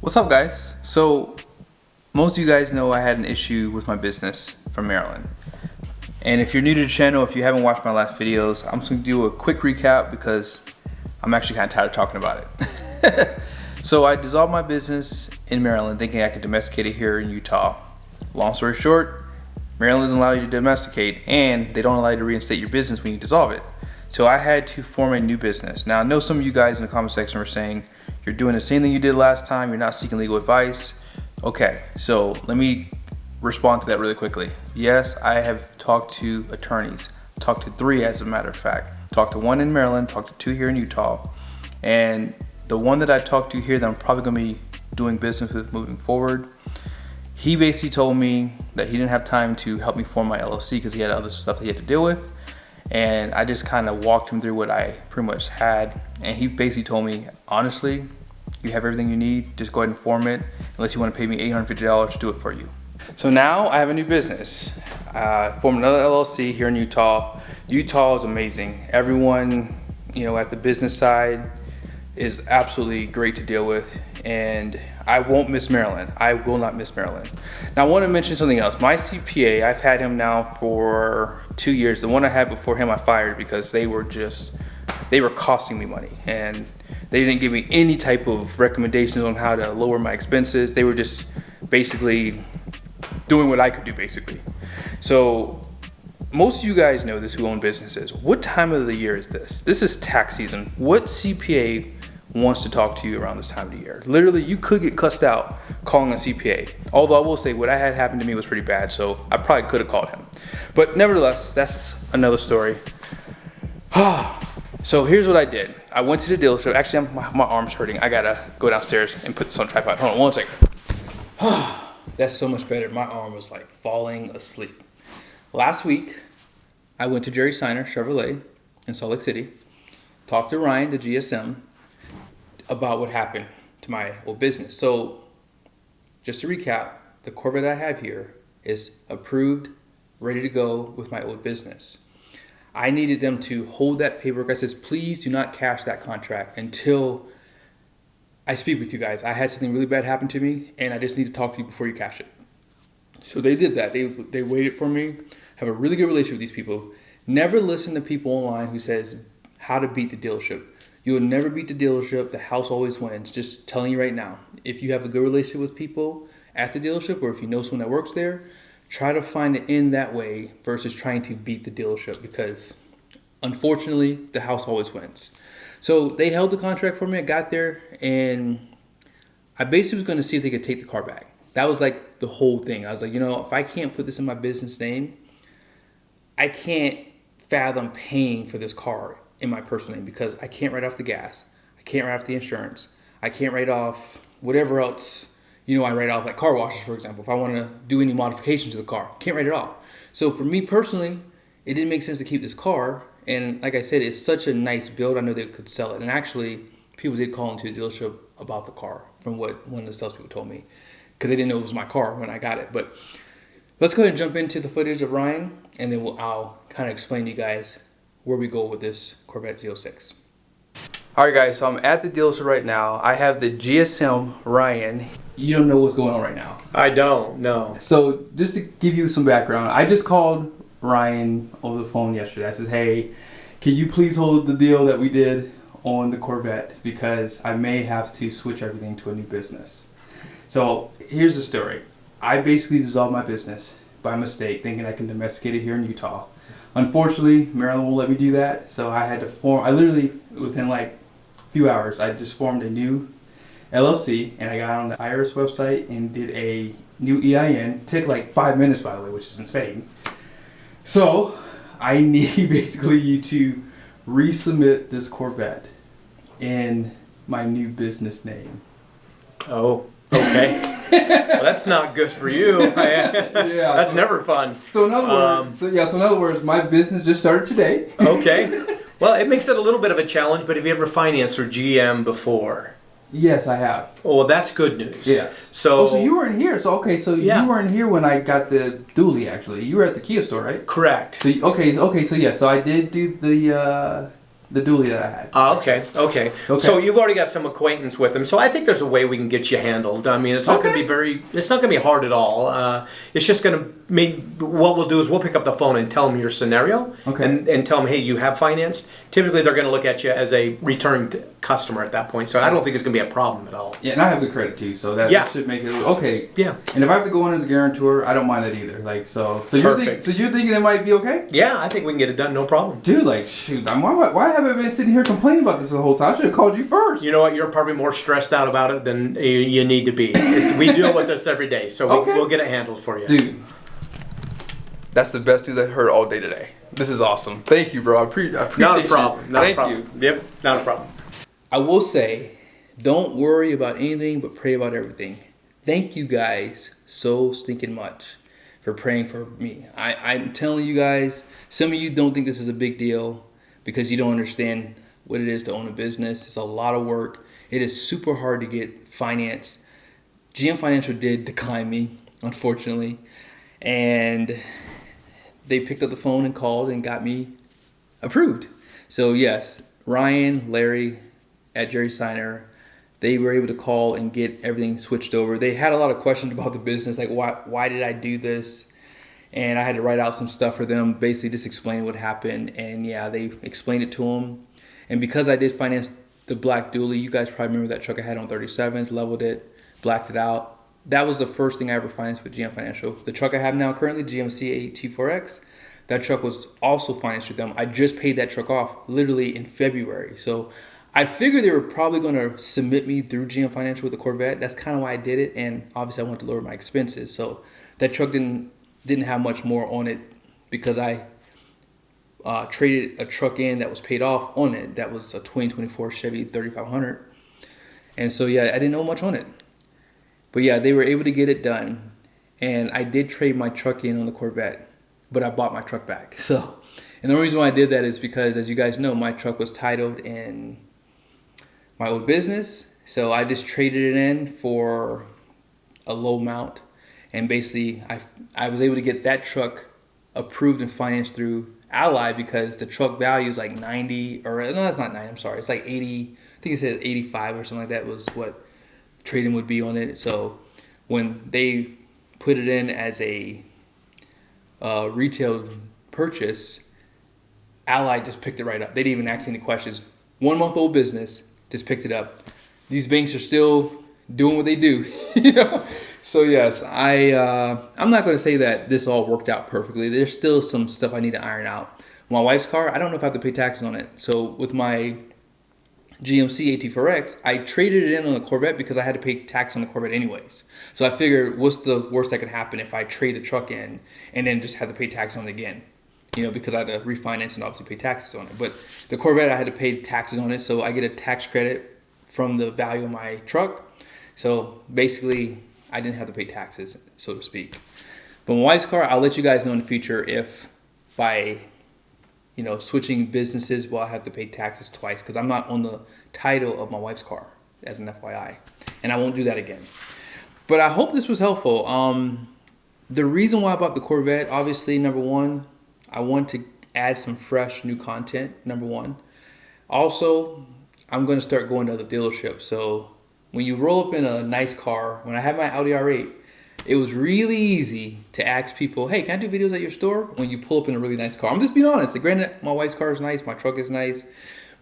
What's up, guys? So most of you guys know I had an issue with my business from Maryland. And if you're new to the channel, if you haven't watched my last videos, I'm just going to do a quick recap because I'm actually kind of tired of talking about it. So I dissolved my business in Maryland thinking I could domesticate it here in Utah. Long story short, Maryland doesn't allow you to domesticate, and they don't allow you to reinstate your business when you dissolve it. So I had to form a new business. Now I know some of you guys in the comment section were saying you're doing the same thing you did last time, you're not seeking legal advice. Okay, so let me respond to that really quickly. Yes, I have talked to attorneys, talked to 3 as a matter of fact. Talked to 1 in Maryland, talked to 2 here in Utah, and the one that I talked to here that I'm probably gonna be doing business with moving forward, he basically told me that he didn't have time to help me form my LLC because he had other stuff that he had to deal with. And I just kind of walked him through what I pretty much had. And he basically told me, honestly, you have everything you need, just go ahead and form it. Unless you want to pay me $850 to do it for you. So now I have a new business. Formed another LLC here in Utah. Utah is amazing. Everyone, at the business side is absolutely great to deal with, and I won't miss Maryland. I will not miss Maryland. Now I want to mention something else. My CPA, I've had him now for 2 years. The one I had before him I fired because they were costing me money, and they didn't give me any type of recommendations on how to lower my expenses. They were just basically doing what I could do basically. So most of you guys know this who own businesses. What time of the year is this? This is tax season. What CPA wants to talk to you around this time of the year? Literally, you could get cussed out calling a CPA. Although I will say what I had happen to me was pretty bad, so I probably could have called him. But nevertheless, that's another story. So here's what I did. I went to the dealership. Actually, my arm's hurting. I gotta go downstairs and put this on tripod. Hold on one second. That's so much better. My arm was like falling asleep. Last week, I went to Jerry Seiner Chevrolet in Salt Lake City, talked to Ryan, the GSM, about what happened to my old business. So just to recap, the Corvette I have here is approved, ready to go with my old business. I needed them to hold that paperwork. I says, please do not cash that contract until I speak with you guys. I had something really bad happen to me, and I just need to talk to you before you cash it. So they did that. They waited for me. Have a really good relationship with these people. Never listen to people online who says how to beat the dealership. You'll never beat the dealership. The house always wins. Just telling you right now. If you have a good relationship with people at the dealership, or if you know someone that works there, try to find it in that way versus trying to beat the dealership, because unfortunately the house always wins. So they held the contract for me. I got there and I basically was going to see if they could take the car back. That was like the whole thing. I was like, if I can't put this in my business name, I can't fathom paying for this car in my personal name, because I can't write off the gas. I can't write off the insurance. I can't write off whatever else, I write off, like car washes, for example. If I want to do any modifications to the car, can't write it off. So for me personally, it didn't make sense to keep this car. And like I said, it's such a nice build. I know they could sell it. And actually, people did call into the dealership about the car, from what one of the salespeople told me, because they didn't know it was my car when I got it. But let's go ahead and jump into the footage of Ryan, and then I'll kind of explain to you guys where we go with this Corvette Z06. All right, guys, so I'm at the dealership right now. I have the GSM Ryan. You don't know what's going on right now. I don't, no. So just to give you some background, I just called Ryan over the phone yesterday. I said, hey, can you please hold the deal that we did on the Corvette, because I may have to switch everything to a new business. So here's the story. I basically dissolved my business by mistake, thinking I can domesticate it here in Utah. Unfortunately, Maryland won't let me do that, so I had to I literally, within like a few hours, I just formed a new LLC, and I got on the IRS website and did a new EIN. It took like 5 minutes, by the way, which is insane. So I need basically you to resubmit this Corvette in my new business name. Oh, okay. Well, that's not good for you. Yeah, that's never fun. So in other words, my business just started today. Okay. Well, it makes it a little bit of a challenge, but have you ever financed for GM before? Yes, I have. Oh, well, that's good news. Yeah. So you weren't here. So okay, so yeah. You weren't here when I got the dually. Actually, you were at the Kia store, right? Correct. So okay. So yeah. So I did do the the dually that I had. Okay. So you've already got some acquaintance with him. So I think there's a way we can get you handled. I mean, it's not going to be it's not going to be hard at all. It's just going to what we'll do is we'll pick up the phone and tell them your scenario and tell them, hey, you have financed. Typically, they're going to look at you as a returned customer at that point. So I don't think it's going to be a problem at all. Yeah, and I have the credit too, so that should make it okay. Yeah. And if I have to go in as a guarantor, I don't mind that either. Like so you're thinking it might be okay? Yeah, I think we can get it done, no problem. Dude, like shoot, why have I been sitting here complaining about this the whole time? I should have called you first. You know what? You're probably more stressed out about it than you need to be. We deal with this every day, so we'll get it handled for you. Dude, that's the best news I've heard all day today. This is awesome. Thank you, bro. I appreciate Not a problem. Thank you. Yep, not a problem. I will say, don't worry about anything, but pray about everything. Thank you guys so stinking much for praying for me. I'm telling you guys, some of you don't think this is a big deal because you don't understand what it is to own a business. It's a lot of work. It is super hard to get finance. GM Financial did decline me, unfortunately. And they picked up the phone and called and got me approved. So yes, Ryan, Larry at Jerry Signer, they were able to call and get everything switched over. They had a lot of questions about the business, like why did I do this? And I had to write out some stuff for them, basically just explaining what happened. And yeah, they explained it to them. And because I did finance the black dually, you guys probably remember that truck I had on 37s, leveled it, blacked it out. That was the first thing I ever financed with GM Financial. The truck I have now currently, GMC T4X, that truck was also financed with them. I just paid that truck off literally in February. So I figured they were probably going to submit me through GM Financial with the Corvette. That's kind of why I did it. And obviously I wanted to lower my expenses. So that truck didn't have much more on it because I traded a truck in that was paid off on it. That was a 2024 Chevy 3500. And so yeah, I didn't know much on it. But yeah, they were able to get it done. And I did trade my truck in on the Corvette, but I bought my truck back. So, and the only reason why I did that is because, as you guys know, my truck was titled in my old business. So I just traded it in for a low amount. And basically, I was able to get that truck approved and financed through Ally because the truck value is like 90, or no, that's not 90, I'm sorry. It's like 80, I think it says 85 or something like that was what trading would be on it. So when they put it in as a retail purchase, Ally just picked it right up. They didn't even ask any questions. 1 month old business, just picked it up. These banks are still doing what they do, you know. So yes, I'm not going to say that this all worked out perfectly. There's still some stuff I need to iron out. My wife's car, I don't know if I have to pay taxes on it. So with my GMC AT4X, I traded it in on the Corvette because I had to pay tax on the Corvette anyways. So I figured, what's the worst that could happen if I trade the truck in and then just have to pay tax on it again? You know, because I had to refinance and obviously pay taxes on it. But the Corvette, I had to pay taxes on it, so I get a tax credit from the value of my truck. So basically, I didn't have to pay taxes, so to speak. But my wife's car, I'll let you guys know in the future if by switching businesses, will I have to pay taxes twice because I'm not on the title of my wife's car, as an FYI. And I won't do that again. But I hope this was helpful. The reason why I bought the Corvette, obviously, number one, I want to add some fresh new content, number one. Also, I'm going to start going to other dealerships. So when you roll up in a nice car, when I had my Audi R8, it was really easy to ask people, hey, can I do videos at your store? When you pull up in a really nice car. I'm just being honest. Like, granted, my wife's car is nice, my truck is nice,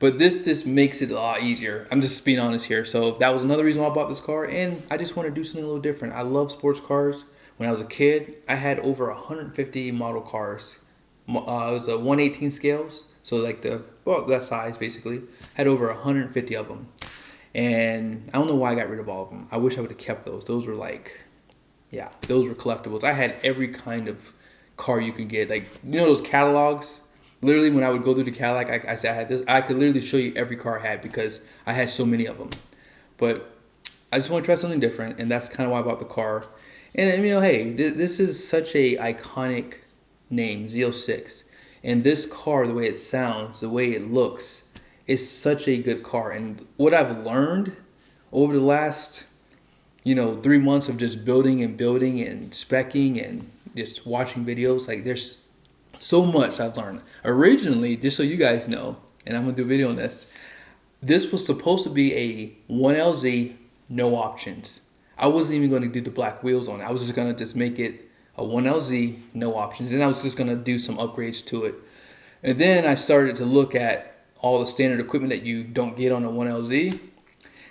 but this just makes it a lot easier. I'm just being honest here. So that was another reason why I bought this car, and I just want to do something a little different. I love sports cars. When I was a kid, I had over 150 model cars. It was a 1/18 scales, so like that size basically. Had over 150 of them, and I don't know why I got rid of all of them. I wish I would have kept those. Those were those were collectibles. I had every kind of car you could get. Like, you know those catalogs? Literally, when I would go through the catalog, I said I had this. I could literally show you every car I had because I had so many of them. But I just want to try something different, and that's kind of why I bought the car. And hey, this is such a iconic name, Z06. And this car, the way it sounds, the way it looks, is such a good car. And what I've learned over the last 3 months of just building and speccing and just watching videos, like there's so much I've learned. Originally, just so you guys know, and I'm gonna do a video on this. This was supposed to be a 1LZ, no options. I wasn't even gonna do the black wheels on it. I was just gonna make it a 1LZ, no options. And I was just gonna do some upgrades to it. And then I started to look at all the standard equipment that you don't get on a 1LZ.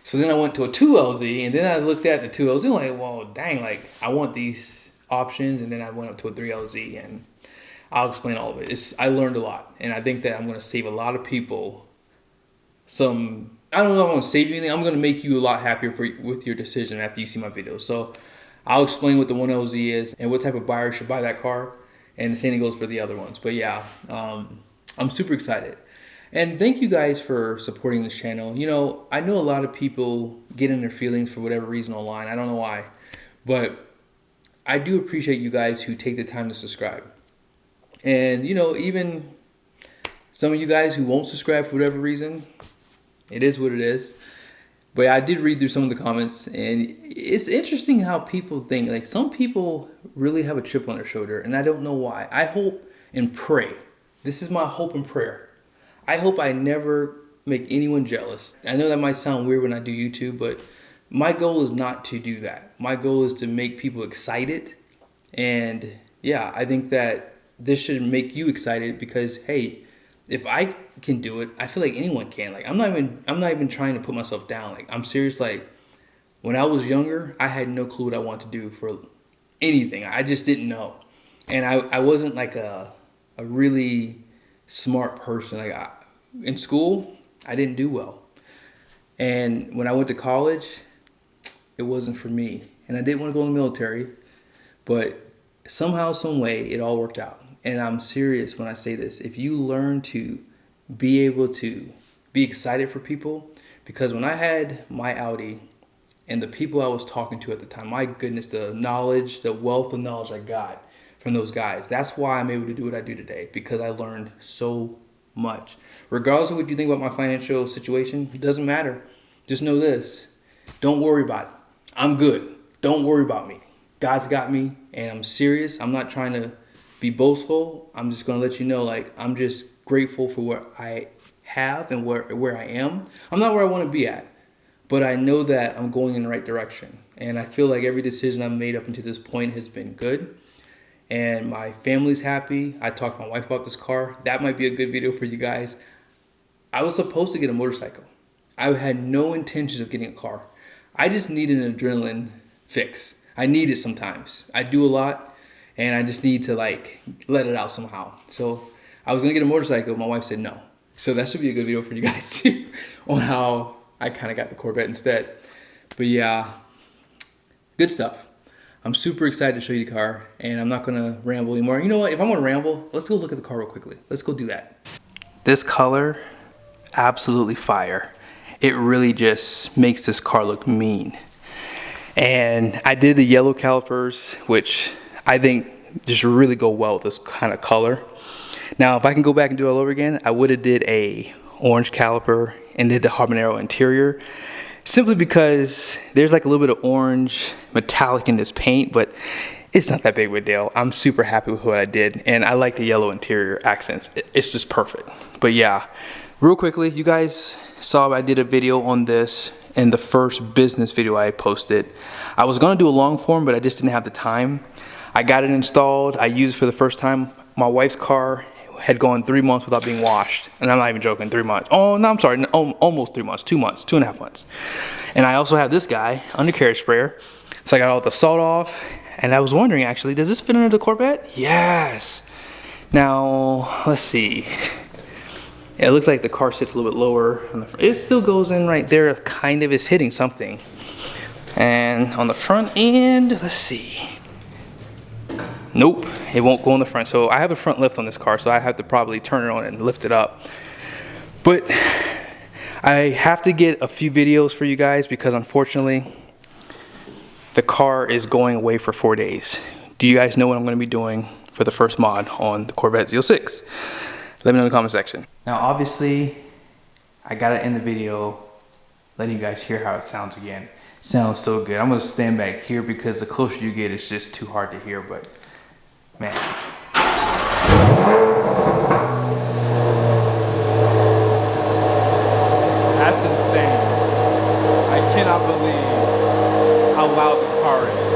So then I went to a 2LZ, and then I looked at the 2LZ and like, well, dang, like I want these options. And then I went up to a 3LZ, and I'll explain all of it. I learned a lot, and I think that I'm gonna save a lot of people some, I don't know if I'm gonna save you anything. I'm gonna make you a lot happier with your decision after you see my video. So I'll explain what the 1LZ is and what type of buyer should buy that car. And the same thing goes for the other ones. But yeah, I'm super excited. And thank you guys for supporting this channel. You know, I know a lot of people get in their feelings for whatever reason online. I don't know why. But I do appreciate you guys who take the time to subscribe. And, you know, even some of you guys who won't subscribe for whatever reason, it is what it is. But I did read through some of the comments, and it's interesting how people think. Like, some people really have a chip on their shoulder, and I don't know why. I hope and pray. This is my hope and prayer. I hope I never make anyone jealous. I know that might sound weird when I do YouTube, but my goal is not to do that. My goal is to make people excited. And yeah, I think that this should make you excited because, hey, if I can do it, I feel like anyone can. Like, I'm not even trying to put myself down. Like, I'm serious. Like, when I was younger, I had no clue what I wanted to do for anything. I just didn't know. And I wasn't like a really smart person. Like, in school, I didn't do well. And when I went to college, it wasn't for me. And I didn't want to go in the military, but somehow, some way, it all worked out. And I'm serious when I say this. If you learn to be able to be excited for people, because when I had my Audi and the people I was talking to at the time, my goodness, the knowledge, the wealth of knowledge I got from those guys, that's why I'm able to do what I do today, because I learned so much. Regardless of what you think about my financial situation, it doesn't matter. Just know this. Don't worry about it. I'm good. Don't worry about me. God's got me, and I'm serious. I'm not trying to be boastful. I'm just going to let you know, like, I'm just grateful for what I have and where I am. I'm not where I want to be at, but I know that I'm going in the right direction. And I feel like every decision I've made up until this point has been good. And my family's happy. I talked to my wife about this car. That might be a good video for you guys. I was supposed to get a motorcycle. I had no intentions of getting a car. I just need an adrenaline fix. I need it sometimes. I do a lot, and I just need to, like, let it out somehow. So I was gonna get a motorcycle. My wife said no. So that should be a good video for you guys too, on how I kind of got the Corvette instead. But yeah, good stuff. I'm super excited to show you the car, and I'm not gonna ramble anymore. You know what, if I'm gonna ramble, let's go look at the car real quickly. Let's go do that. This color, absolutely fire. It really just makes this car look mean. And I did the yellow calipers, which I think just really go well with this kind of color. Now, if I can go back and do it all over again, I would have did a orange caliper and did the habanero interior, simply because there's like a little bit of orange metallic in this paint, but it's not that big of a deal. I'm super happy with what I did, and I like the yellow interior accents. It's just perfect. But yeah, real quickly, you guys saw I did a video on this in the first business video I posted. I was gonna do a long form, but I just didn't have the time. I got it installed. I used it for the first time. My wife's car had gone 3 months without being washed. And I'm not even joking, 3 months. Oh, no, I'm sorry, no, almost 3 months, 2 months, 2.5 months. And I also have this guy, undercarriage sprayer. So I got all the salt off. And I was wondering, actually, does this fit under the Corvette? Yes. Now, let's see. It looks like the car sits a little bit lower on the front. It still goes in right there, kind of is hitting something. And on the front end, let's see. Nope, it won't go on the front. So I have a front lift on this car, so I have to probably turn it on and lift it up. But I have to get a few videos for you guys because unfortunately, the car is going away for 4 days. Do you guys know what I'm going to be doing for the first mod on the Corvette Z06? Let me know in the comment section. Now, obviously, I gotta end the video letting you guys hear how it sounds again. It sounds so good. I'm gonna stand back here because the closer you get, it's just too hard to hear, but man. how loud this car is.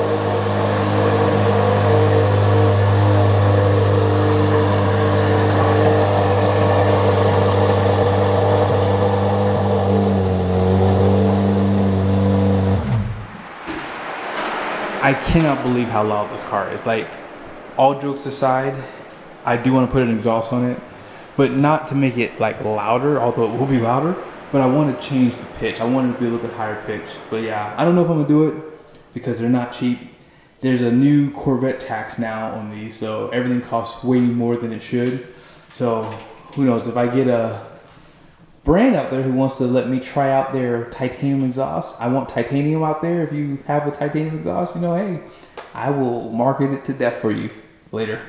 I cannot believe how loud this car is. Like, all jokes aside, I do want to put an exhaust on it, but not to make it like louder, although it will be louder, but I want to change the pitch. I want it to be a little bit higher pitch. But yeah, I don't know if I'm gonna do it because they're not cheap. There's a new Corvette tax now on these, so everything costs way more than it should. So who knows, if I get a brand out there who wants to let me try out their titanium exhaust. I want titanium out there. If you have a titanium exhaust, you know, hey, I will market it to death for you later.